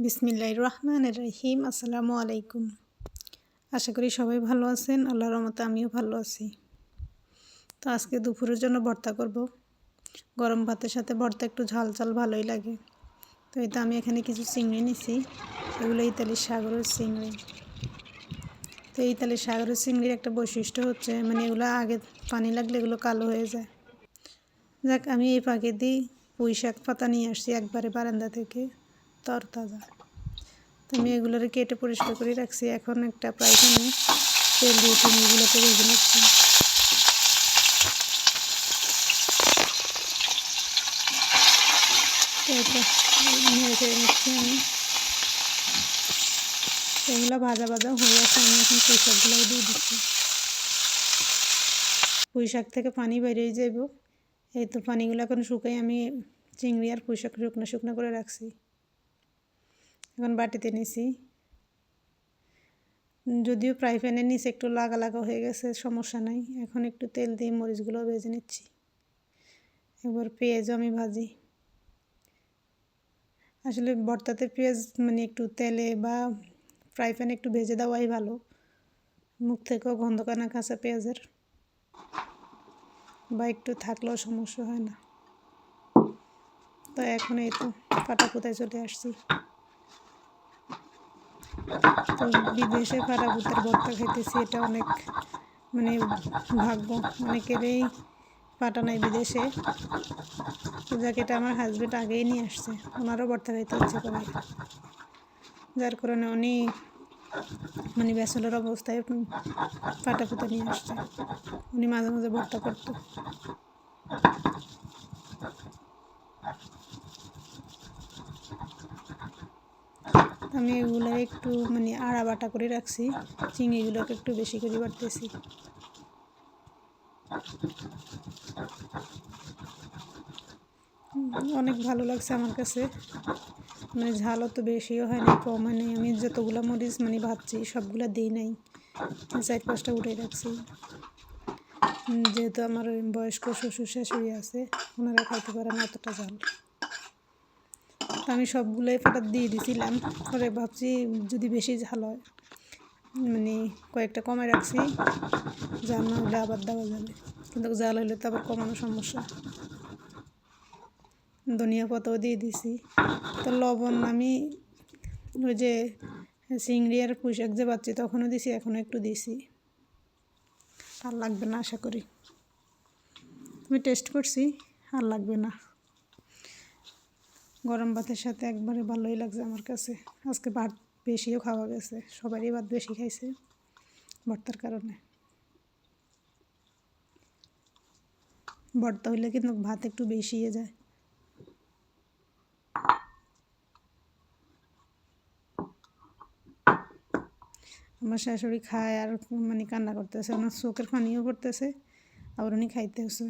বিসমিল্লাহির রহমানির রহিম। আসসালামু আলাইকুম। আশা করি সবাই ভালো আছেন। আল্লাহর রহমতে আমিও ভালো আছি। তো আজকে দুপুরের জন্য ভর্তা করব। গরম ভাতের সাথে ভর্তা একটু ঝাল ঝাল ভালোই লাগে। তো এই তো আমি এখানে কিছু চিংড়ি নিছি। এগুলো ইতালির সাগরের চিংড়ি। তো ইতালির সাগরের চিংড়ির একটা বৈশিষ্ট্য হচ্ছে এগুলো আগে পানি লাগলে এগুলো কালো হয়ে যায়। যাক, আমি এই পাকে দিই পুঁই শাক পাতা নিয়ে আসছি একবারে বারান্দা থেকে, তরতাজা। তো আমি এগুলোরে কেটে পরিষ্কার করে রাখছি। এখন একটা ফ্রাই প্যানে তেল দিয়ে চিংড়িগুলোকে ভেজে নিচ্ছি। নেড়ে চেড়ে নিচ্ছি আমি। এগুলো ভাজা ভাজা হয়ে গেছে। আমি এখন পুঁই শাকগুলোও দিয়ে দিচ্ছি। পুঁই শাক থেকে পানি বেরিয়ে যাব। এই তো পানিগুলো এখন শুকাই আমি চিংড়ি আর পুঁই শাক শুকনো শুকনো করে রাখছি। এখন বাটিতে নিছি। যদিও ফ্রাই প্যানের নিচে একটু লাগা লাগা হয়ে গেছে, সমস্যা নাই। এখন একটু তেল দিয়ে মরিচগুলো ভেজে নিচ্ছি। এবার পেঁয়াজও আমি ভাজি। আসলে ভর্তাতে পেঁয়াজ একটু তেলে বা ফ্রাই প্যানে একটু ভেজে দেওয়াই ভালো। মুখ থেকেও গন্ধ কানা কাঁচা পেঁয়াজের, বা একটু থাকলেও সমস্যা হয় না। তো এখন এই তো ফাটা পুতায় চলে আসছি। তো বিদেশে ফাটা পুতার ভর্তা খাইতেছি, এটা অনেক ভাগ্য। অনেকেরই পাটা নাই বিদেশে। যাক, এটা আমার হাজব্যান্ড আগেই নিয়ে আসছে, ওনারও ভর্তা খাইতে ইচ্ছে করে, যার কারণে উনি ব্যাচেলর অবস্থায় ফাটা পুতা নিয়ে আসছে। উনি মাঝে মাঝে ভর্তা করতো। আমি এগুলো একটু আড়া বাটা করে রাখছি। চিংড়িগুলোকে একটু বেশি করে বাটতেছি। অনেক ভালো লাগছে আমার কাছে। ঝালও তো বেশিও হয় না, কম হয় নাই। আমি যতগুলো মরিচ ভাজছি সবগুলো দিই নাই, 4-5টা উঠে রাখছি। যেহেতু আমার বয়স্ক শ্বশুর শাশুড়ি আছে, ওনারা খাইতে পারে না অতটা ঝাল। আমি সবগুলোই ফাটা দিয়ে দিয়েছিলাম। পরে ভাবছি যদি বেশি ঝাল হয় কয়েকটা কমে রাখছি, ঝাল না হলে আবার দেওয়া যাবে। কিন্তু ঝাল হলে তো আবার কমানো সমস্যা। ধনিয়া পাতাও দিয়ে দিছি। তো লবণ আমি ওই যে চিংড়ি আর পুঁই শাক যে বাচ্ছি তখনও দিছি, এখনও একটু দিছি। আর লাগবে না আশা করি। আমি টেস্ট করছি, আর লাগবে না। গরম ভাতের সাথে একবারে ভালোই লাগছে আমার কাছে। আজকে ভাত বেশিও খাওয়া গেছে, সবারই ভাত বেশি খাইছে ভর্তার কারণে। ভর্তা হইলে কিন্তু ভাত একটু বেশি যায়। আমার শাশুড়ি খায় আর কান্না করতেছে, ওনার চোখের পানিও পড়তেছে, আবার উনি খাইতেছে।